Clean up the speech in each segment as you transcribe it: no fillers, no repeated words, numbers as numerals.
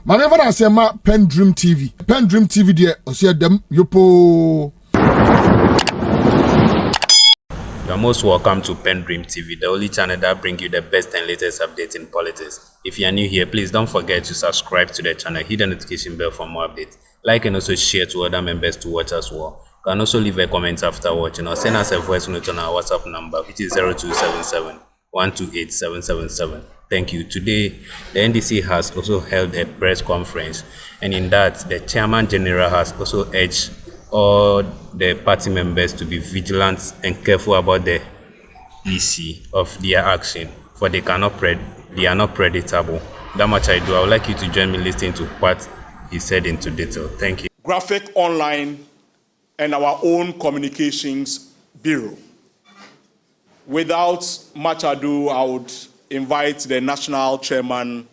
Maneva na sema PENDREAM TV. PENDREAM TV de osia dem yopo. You are most welcome to PENDREAM TV, the only channel that brings you the best and latest updates in politics. If you are new here, please don't forget to subscribe to the channel, hit the notification bell for more updates. Like and also share to other members to watch as well. You can also leave a comment after watching or send us a voice note on our WhatsApp number, which is 0277 128 777. Thank you. Today, the NDC has also held a press conference, and in that, the Chairman General has also urged all the party members to be vigilant and careful about the EC of their action, for they are not predictable. That much I do. I would like you to join me listening to what he said into detail. Thank you. Graphic online and our own communications bureau. Without much ado, I would invite the national chairman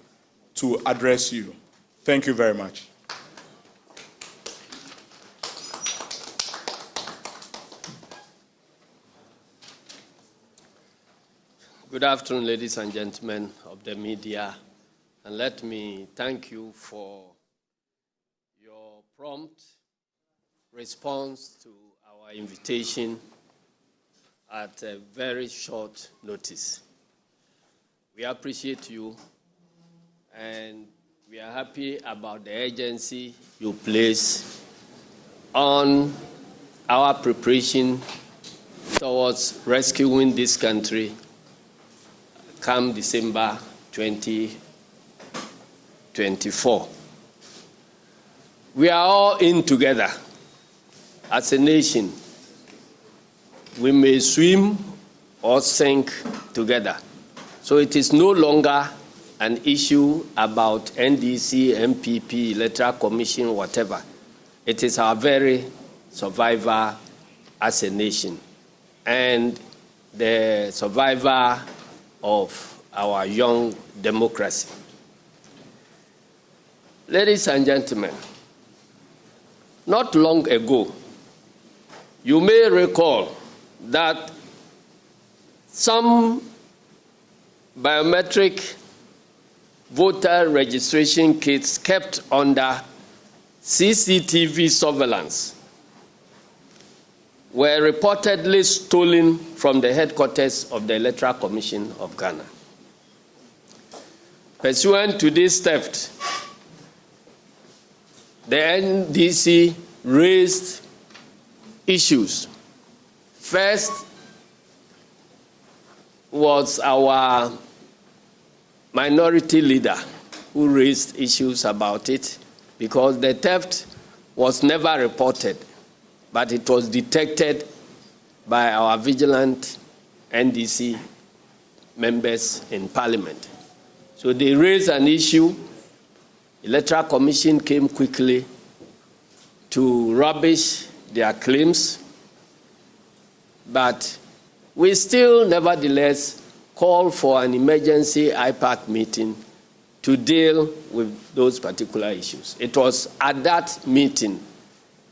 to address you. Thank you very much. Good afternoon, ladies and gentlemen of the media, and let me thank you for your prompt response to our invitation at a very short notice. We appreciate you, and we are happy about the urgency you place on our preparation towards rescuing this country come December 2024. We are all in together. As a nation, we may swim or sink together. So it is no longer an issue about NDC, MPP, Electoral Commission, whatever. It is our very survival as a nation and the survivor of our young democracy. Ladies and gentlemen, not long ago, you may recall that some biometric voter registration kits kept under CCTV surveillance were reportedly stolen from the headquarters of the Electoral Commission of Ghana. Pursuant to this theft, the NDC raised issues. First was our minority leader who raised issues about it because the theft was never reported, but it was detected by our vigilant NDC members in Parliament. So they raised an issue. Electoral Commission came quickly to rubbish their claims, but we still nevertheless call for an emergency IPAC meeting to deal with those particular issues. It was at that meeting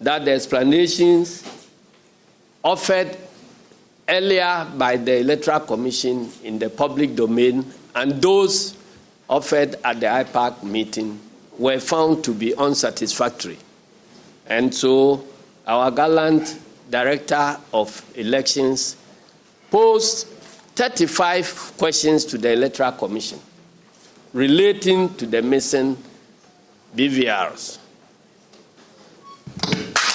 that the explanations offered earlier by the Electoral Commission in the public domain and those offered at the IPAC meeting were found to be unsatisfactory. And so our gallant Director of Elections posed 35 questions to the Electoral Commission relating to the missing BVRs.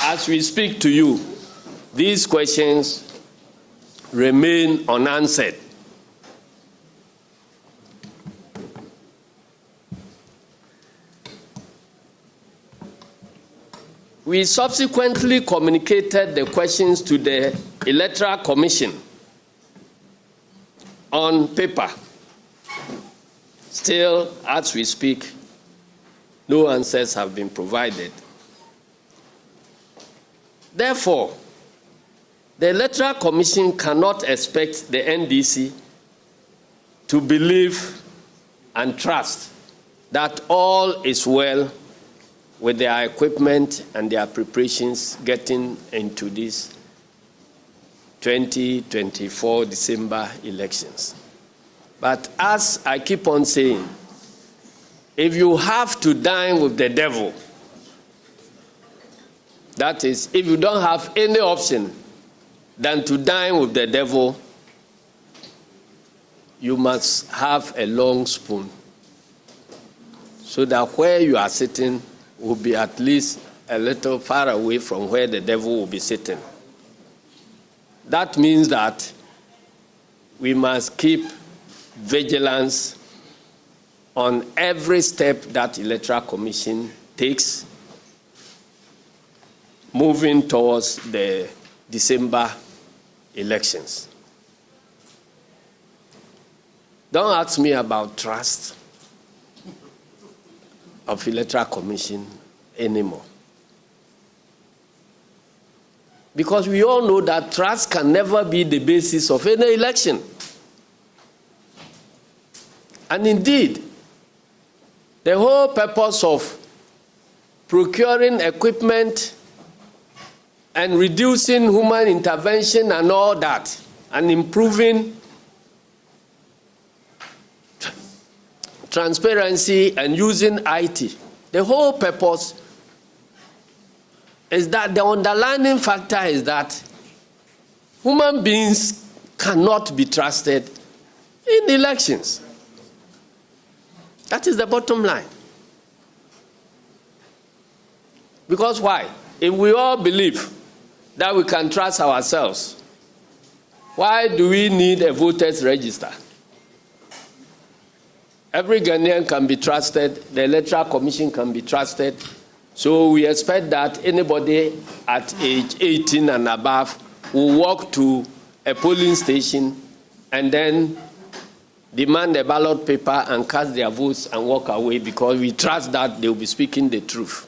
As we speak to you, these questions remain unanswered. We subsequently communicated the questions to the Electoral Commission on paper. Still, as we speak, no answers have been provided. Therefore, the Electoral Commission cannot expect the NDC to believe and trust that all is well with their equipment and their preparations getting into these 2024 December elections. But as I keep on saying, if you have to dine with the devil, that is, if you don't have any option than to dine with the devil, you must have a long spoon, so that where you are sitting will be at least a little far away from where the devil will be sitting. That means that we must keep vigilance on every step that Electoral Commission takes moving towards the December elections. Don't ask me about trust of Electoral Commission anymore. Because we all know that trust can never be the basis of any election. And indeed, the whole purpose of procuring equipment and reducing human intervention and all that, and improving transparency and using IT, the whole purpose is that the underlying factor is that human beings cannot be trusted in elections. That is the bottom line. Because why? If we all believe that we can trust ourselves, why do we need a voters register? Every Ghanaian can be trusted, the Electoral Commission can be trusted, so we expect that anybody at age 18 and above will walk to a polling station and then demand a ballot paper and cast their votes and walk away because we trust that they will be speaking the truth.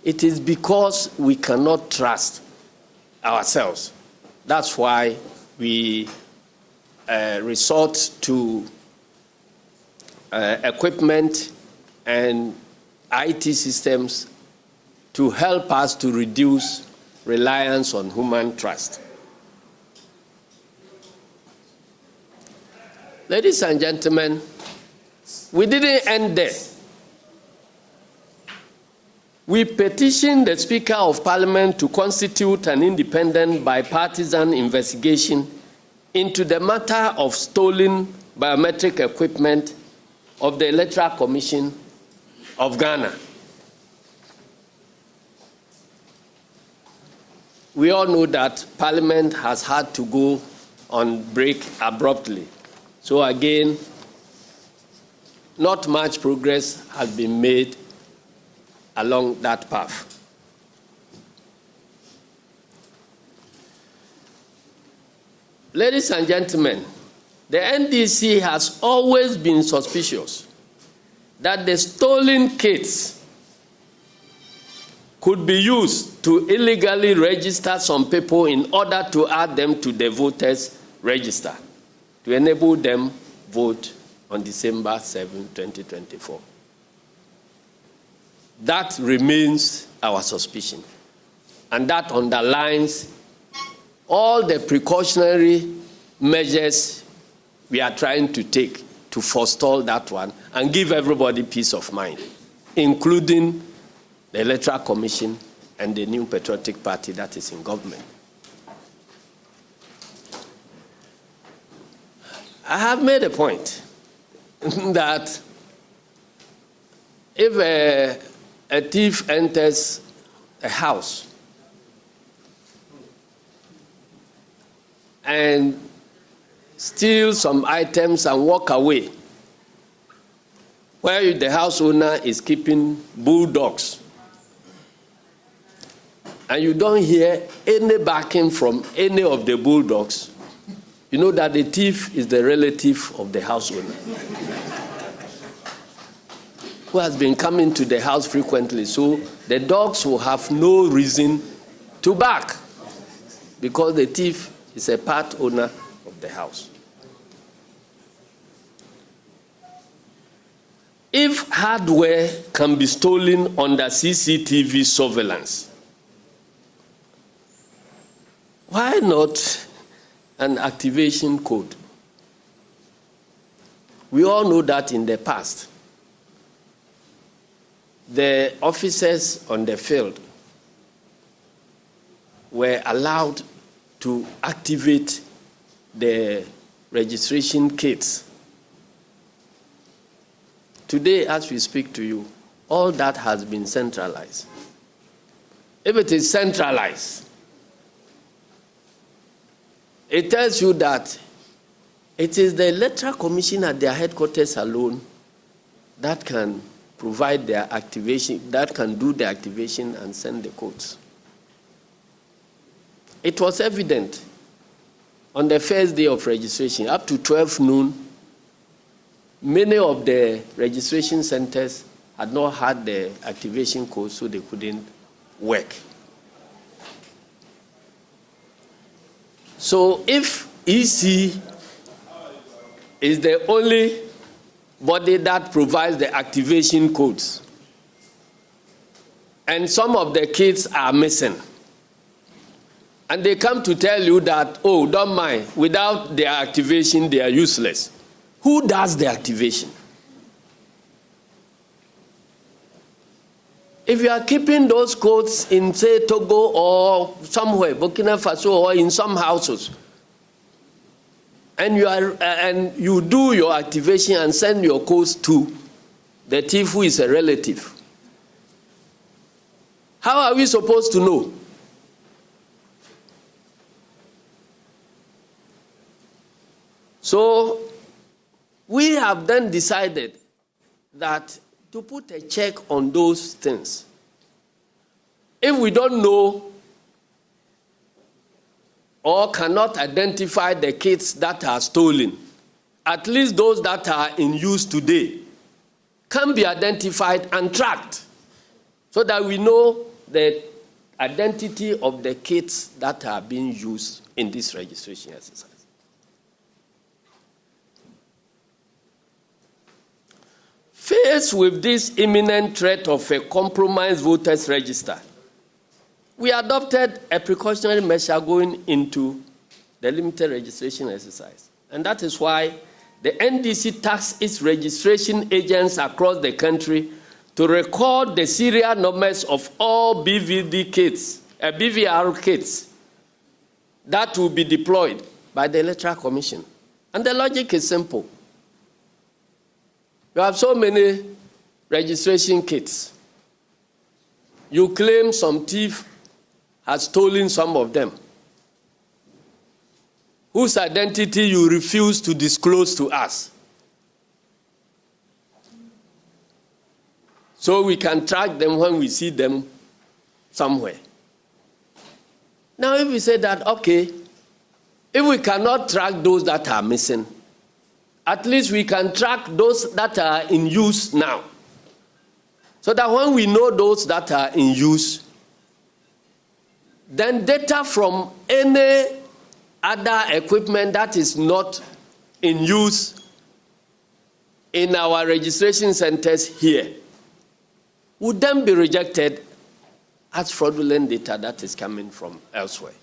It is because we cannot trust ourselves. That's why we resort to equipment and IT systems to help us to reduce reliance on human trust. Ladies and gentlemen, we didn't end there. We petitioned the Speaker of Parliament to constitute an independent bipartisan investigation into the matter of stolen biometric equipment of the Electoral Commission of Ghana. We all know that Parliament has had to go on break abruptly. So again, not much progress has been made along that path. Ladies and gentlemen, the NDC has always been suspicious that the stolen kits could be used to illegally register some people in order to add them to the voters' register, to enable them vote on December 7, 2024. That remains our suspicion. And that underlines all the precautionary measures we are trying to take to forestall that one and give everybody peace of mind, including the Electoral Commission and the New Patriotic Party that is in government. I have made a point that if a thief enters a house and steals some items and walk away, where the house owner is keeping bulldogs, and you don't hear any barking from any of the bulldogs, you know that the thief is the relative of the house owner, who has been coming to the house frequently. So the dogs will have no reason to bark because the thief is a part owner of the house. If hardware can be stolen under CCTV surveillance, why not an activation code? We all know that in the past, the officers on the field were allowed to activate the registration kits. Today, as we speak to you, all that has been centralized. If it is centralized, it tells you that it is the Electoral Commission at their headquarters alone that can provide their activation, that can do the activation and send the codes. It was evident on the first day of registration, up to 12 noon, many of the registration centers had not had the activation code, so they couldn't work. So if EC is the only body that provides the activation codes, and some of the kids are missing, and they come to tell you that, oh, don't mind, without their activation, they are useless. Who does the activation? If you are keeping those codes in, say, Togo or somewhere, Burkina Faso, or in some houses, and you do your activation and send your codes to the thief who is a relative, how are we supposed to know? So we have then decided that to put a check on those things, if we don't know or cannot identify the kits that are stolen, at least those that are in use today can be identified and tracked so that we know the identity of the kits that are being used in this registration exercise. Faced with this imminent threat of a compromised voters register, we adopted a precautionary measure going into the limited registration exercise. And that is why the NDC tasked its registration agents across the country to record the serial numbers of all BVR kits that will be deployed by the Electoral Commission. And the logic is simple. You have so many registration kits. You claim some thief has stolen some of them, whose identity you refuse to disclose to us, so we can track them when we see them somewhere. Now, if we say that, okay, if we cannot track those that are missing, at least we can track those that are in use now, so that when we know those that are in use, then data from any other equipment that is not in use in our registration centers here would then be rejected as fraudulent data that is coming from elsewhere.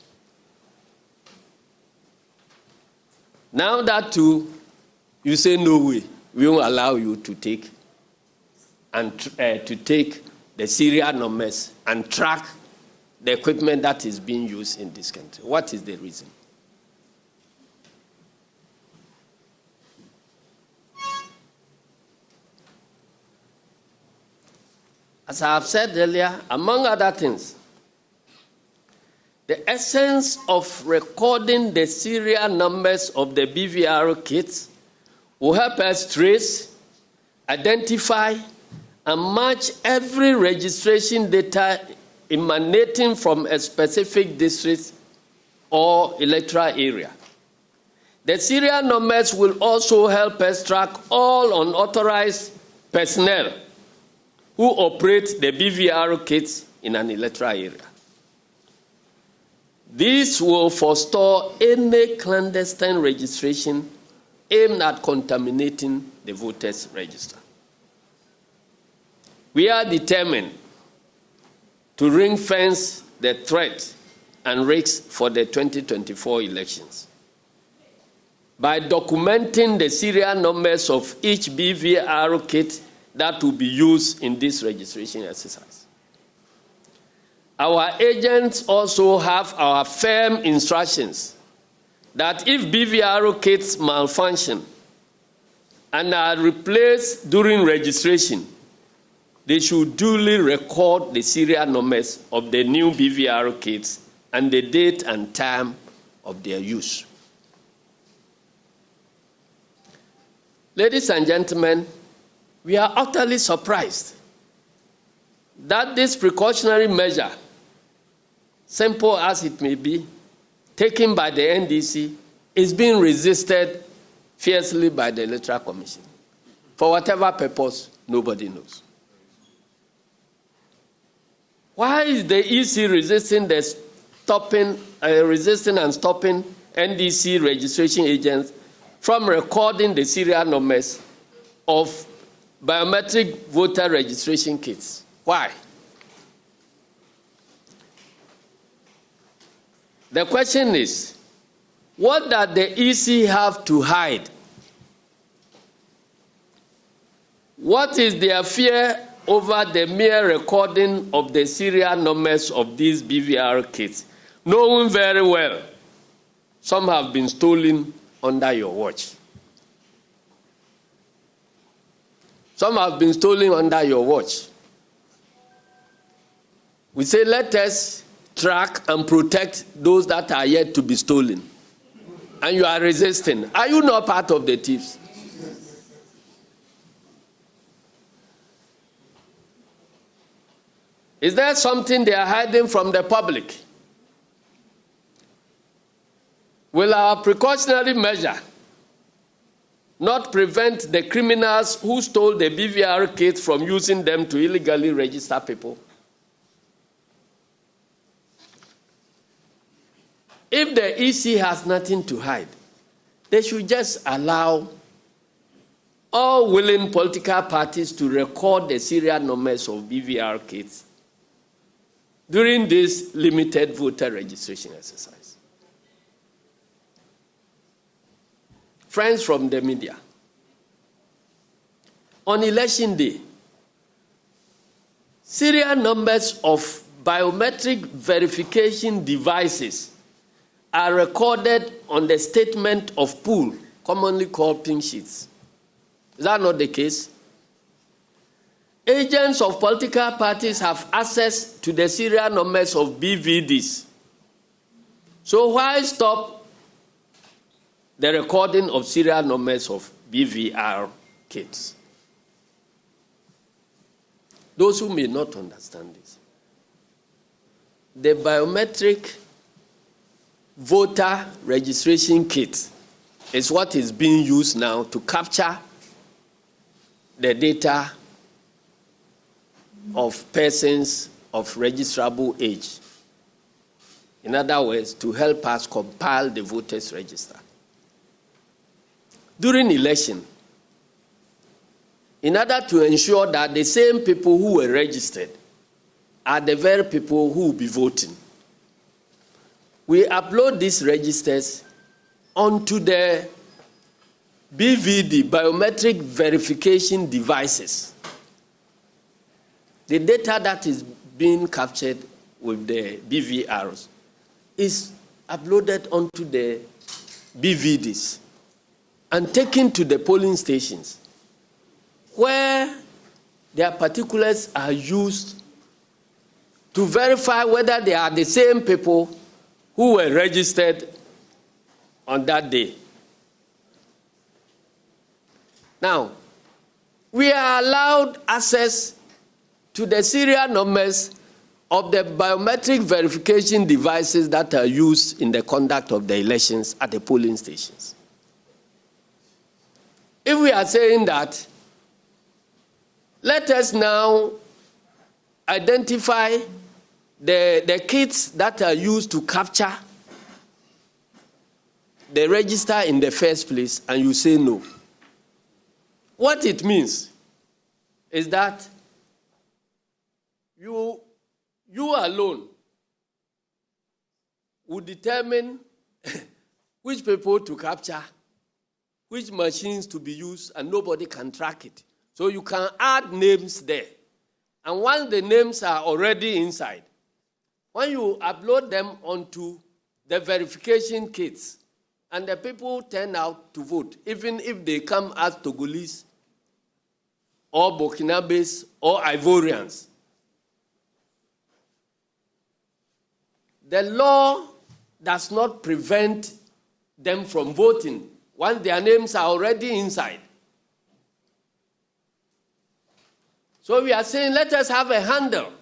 Now that too, you say no way, we won't allow you to take the serial numbers and track the equipment that is being used in this country. What is the reason? As I have said earlier, among other things, the essence of recording the serial numbers of the BVR kits will help us trace, identify, and match every registration data emanating from a specific district or electoral area. The serial numbers will also help us track all unauthorized personnel who operate the BVR kits in an electoral area. This will forestall any clandestine registration aimed at contaminating the voters' register. We are determined to ring-fence the threat and risks for the 2024 elections by documenting the serial numbers of each BVR kit that will be used in this registration exercise. Our agents also have our firm instructions that if BVR kits malfunction and are replaced during registration, they should duly record the serial numbers of the new BVR kits and the date and time of their use. Ladies and gentlemen, we are utterly surprised that this precautionary measure, simple as it may be, taken by the NDC, is being resisted fiercely by the Electoral Commission. For whatever purpose, nobody knows. Why is the EC resisting and stopping NDC registration agents from recording the serial numbers of biometric voter registration kits? Why? The question is, what does the EC have to hide? What is their fear over the mere recording of the serial numbers of these BVR kits, knowing very well some have been stolen under your watch? Some have been stolen under your watch. We say, let us track and protect those that are yet to be stolen. And you are resisting. Are you not part of the thieves? Is there something they are hiding from the public? Will our precautionary measure not prevent the criminals who stole the BVR kits from using them to illegally register people? If the EC has nothing to hide, they should just allow all willing political parties to record the serial numbers of BVR kits during this limited voter registration exercise. Friends from the media, on election day, serial numbers of biometric verification devices are recorded on the statement of pool, commonly called pink sheets. Is that not the case? Agents of political parties have access to the serial numbers of BVDs. So why stop the recording of serial numbers of BVR kits? Those who may not understand this, the biometric voter registration kit is what is being used now to capture the data of persons of registrable age. In other words, to help us compile the voters' register. During election, in order to ensure that the same people who were registered are the very people who will be voting, we upload these registers onto the BVD, biometric verification devices. The data that is being captured with the BVRs is uploaded onto the BVDs and taken to the polling stations, where their particulars are used to verify whether they are the same people who were registered on that day. Now, we are allowed access to the serial numbers of the biometric verification devices that are used in the conduct of the elections at the polling stations. If we are saying that, let us now identify the kits that are used to capture the register in the first place, and you say no. What it means is that you alone will determine which people to capture, which machines to be used, and nobody can track it. So you can add names there. And once the names are already inside, when you upload them onto the verification kits, and the people turn out to vote, even if they come as Togolese or Burkinabes or Ivorians, the law does not prevent them from voting once their names are already inside. So we are saying, let us have a handle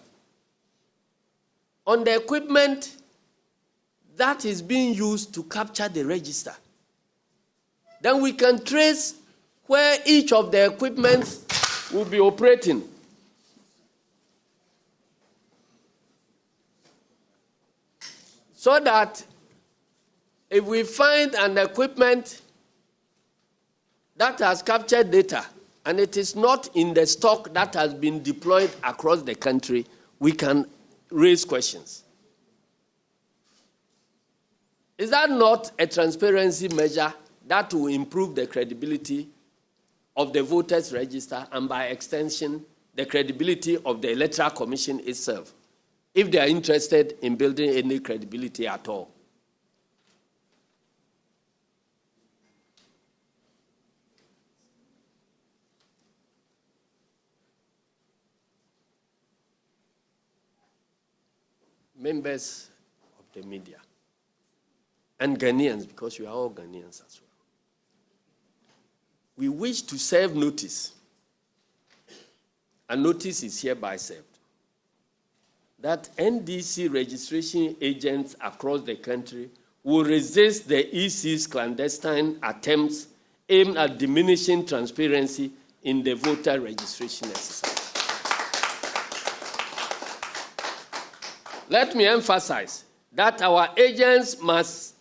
on the equipment that is being used to capture the register. Then we can trace where each of the equipments will be operating. So that if we find an equipment that has captured data and it is not in the stock that has been deployed across the country, we can raise questions. Is that not a transparency measure that will improve the credibility of the voters' register and, by extension, the credibility of the Electoral Commission itself, if they are interested in building any credibility at all? Members of the media and Ghanaians, because you are all Ghanaians as well, we wish to serve notice, and notice is hereby served, that NDC registration agents across the country will resist the EC's clandestine attempts aimed at diminishing transparency in the voter registration exercise. Let me emphasize that our agents must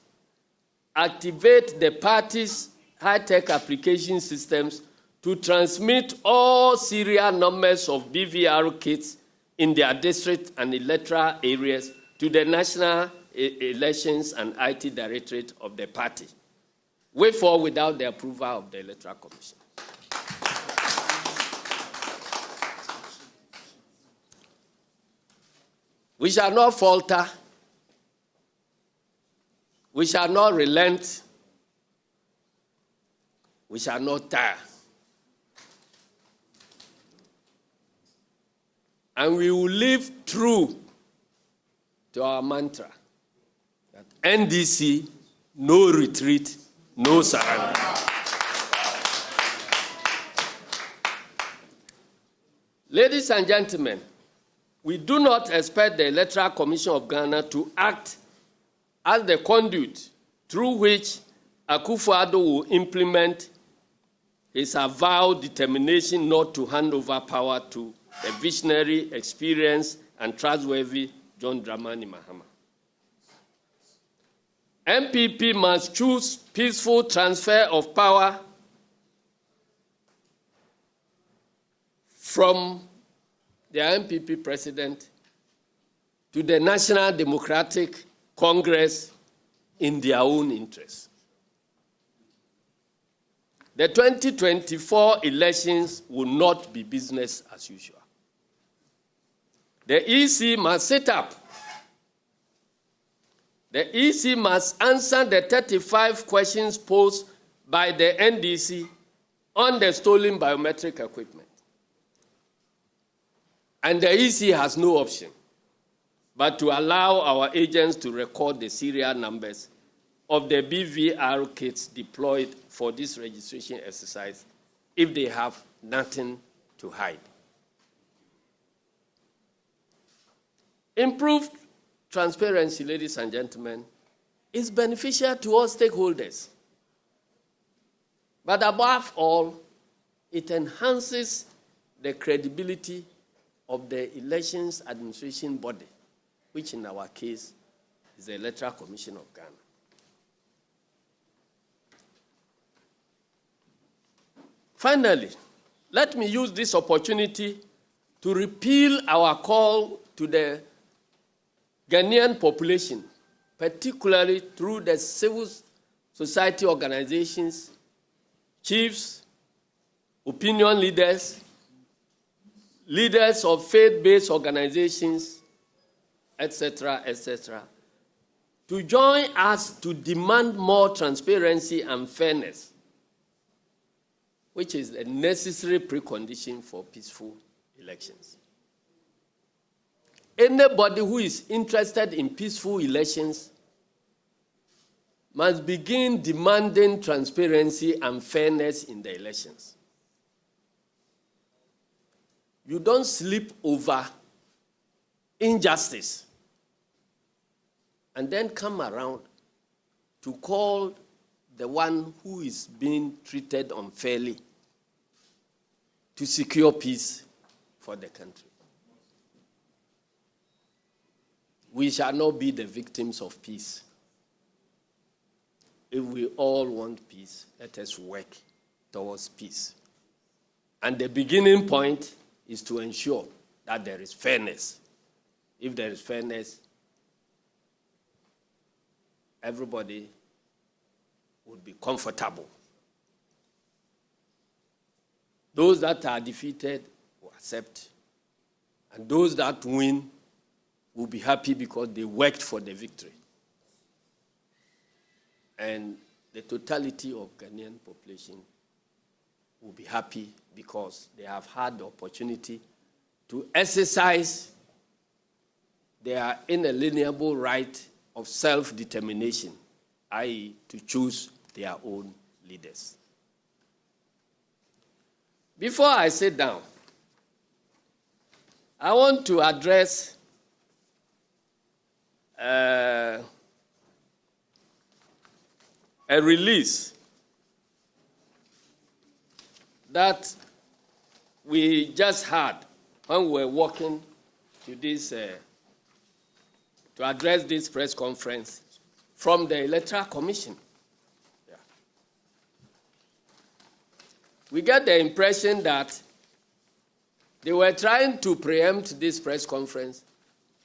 activate the party's high-tech application systems to transmit all serial numbers of BVR kits in their district and electoral areas to the National Elections and IT Directorate of the party, with or without the approval of the Electoral Commission. We shall not falter. We shall not relent. We shall not tire. And we will live true to our mantra that NDC, no retreat, no surrender. Ladies and gentlemen, we do not expect the Electoral Commission of Ghana to act as the conduit through which Akufo-Addo will implement his avowed determination not to hand over power to the visionary, experienced, and trustworthy John Dramani Mahama. MPP must choose peaceful transfer of power from the MPP president to the National Democratic Congress in their own interest. The 2024 elections will not be business as usual. The EC must sit up. The EC must answer the 35 questions posed by the NDC on the stolen biometric equipment. And the EC has no option but to allow our agents to record the serial numbers of the BVR kits deployed for this registration exercise if they have nothing to hide. Improved transparency, ladies and gentlemen, is beneficial to all stakeholders. But above all, it enhances the credibility of the Elections Administration Body, which in our case is the Electoral Commission of Ghana. Finally, let me use this opportunity to repeal our call to the Ghanaian population, particularly through the civil society organizations, chiefs, opinion leaders, leaders of faith-based organizations, etc., etc., to join us to demand more transparency and fairness, which is a necessary precondition for peaceful elections. Anybody who is interested in peaceful elections must begin demanding transparency and fairness in the elections. You don't sleep over injustice and then come around to call the one who is being treated unfairly to secure peace for the country. We shall not be the victims of peace. If we all want peace, let us work towards peace. And the beginning point is to ensure that there is fairness. If there is fairness, everybody would be comfortable. Those that are defeated will accept, and those that win will be happy because they worked for the victory. And the totality of Ghanaian population will be happy because they have had the opportunity to exercise their inalienable right of self-determination, i.e., to choose their own leaders. Before I sit down, I want to address a release that we just had when we were walking to this to address this press conference from the Electoral Commission. Yeah. We get the impression that they were trying to preempt this press conference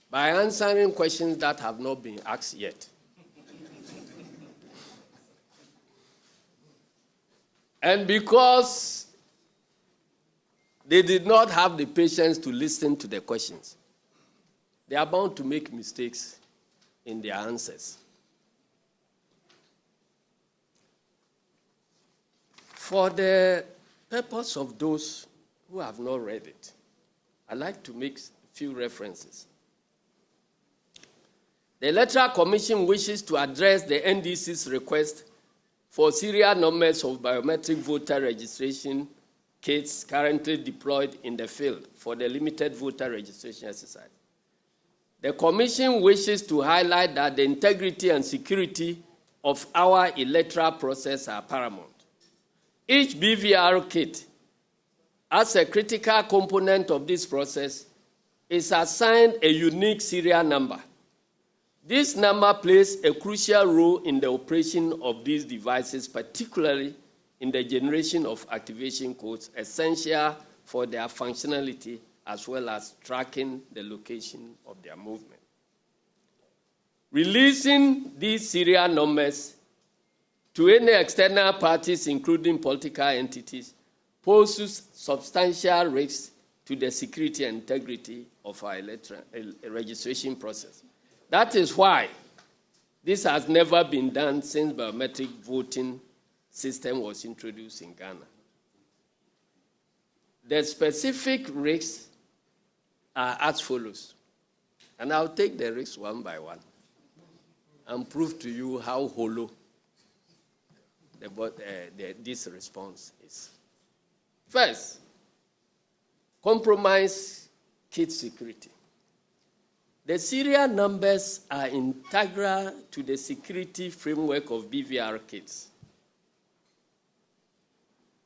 by answering questions that have not been asked yet. And because they did not have the patience to listen to the questions, they are bound to make mistakes in their answers. For the purpose of those who have not read it, I'd like to make a few references. The Electoral Commission wishes to address the NDC's request for serial numbers of biometric voter registration kits currently deployed in the field for the limited voter registration exercise. The Commission wishes to highlight that the integrity and security of our electoral process are paramount. Each BVR kit, as a critical component of this process, is assigned a unique serial number. This number plays a crucial role in the operation of these devices, particularly in the generation of activation codes, essential for their functionality as well as tracking the location of their movement. Releasing these serial numbers to any external parties, including political entities, poses substantial risks to the security and integrity of our registration process. That is why this has never been done since biometric voting system was introduced in Ghana. The specific risks are as follows, and I'll take the risks one by one and prove to you how hollow this response is. First, compromise kit security. The serial numbers are integral to the security framework of BVR kits.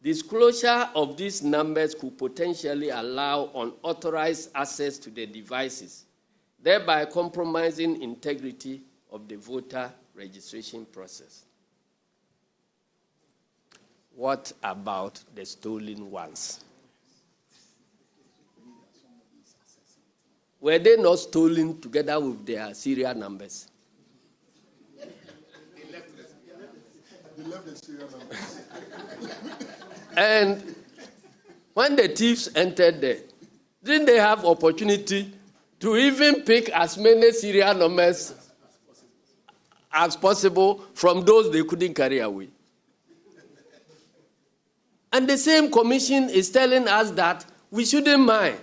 Disclosure of these numbers could potentially allow unauthorized access to the devices, thereby compromising integrity of the voter registration process. What about the stolen ones? Were they not stolen together with their serial numbers? They left the serial numbers. And when the thieves entered there, Didn't they have opportunity to even pick as many serial numbers as possible from those they couldn't carry away? And the same commission is telling us that we shouldn't mind.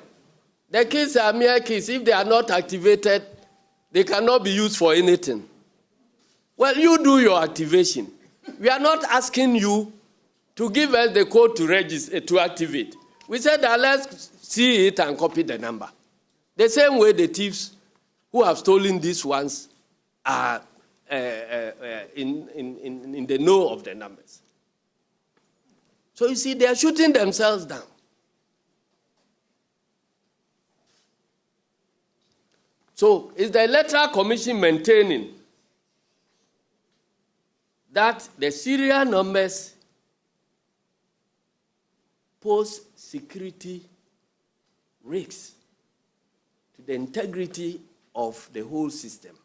The keys are mere keys. If they are not activated, they cannot be used for anything. Well, you do your activation. We are not asking you to give us the code to register, to activate. We said that let's see it and copy the number. The same way the thieves who have stolen these ones are in the know of the numbers. So you see, they are shooting themselves down. So is the Electoral Commission maintaining that the serial numbers pose security risks to the integrity of the whole system?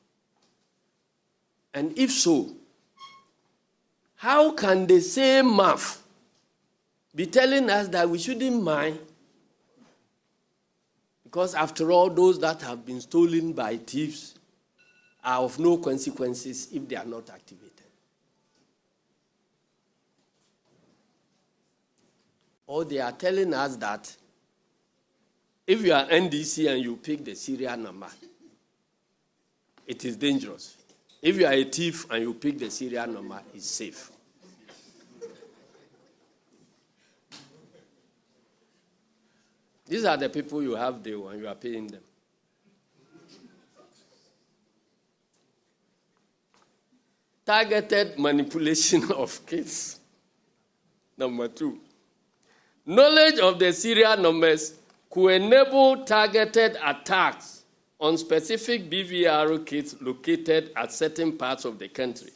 And if so, how can the same MAF be telling us that we shouldn't mind? Because after all, those that have been stolen by thieves are of no consequences if they are not activated. Or they are telling us that if you are NDC and you pick the serial number, it is dangerous. If you are a thief and you pick the serial number, it's safe. These are the people you have there and you are paying them. Targeted manipulation of kids. Number 2. Knowledge of the serial numbers could enable targeted attacks on specific BVRO kits located at certain parts of the country,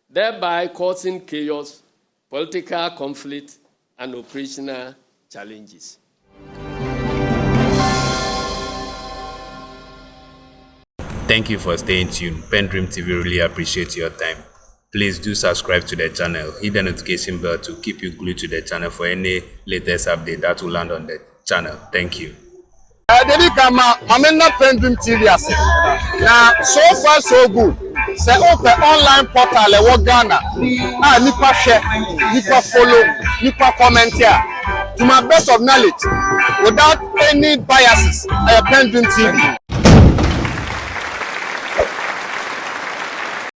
thereby causing chaos, political conflict, and operational challenges. Thank you for staying tuned. PENDREAM TV really appreciates your time. Please do subscribe to the channel. Hit the notification bell to keep you glued to the channel for any latest update that will land on the channel. Thank you. PENDREAM TV now, so far so good. Say open online portal e Ghana. Nipa share, nipa follow, nipa comment here. To my best of knowledge, without any biases, PENDREAM TV.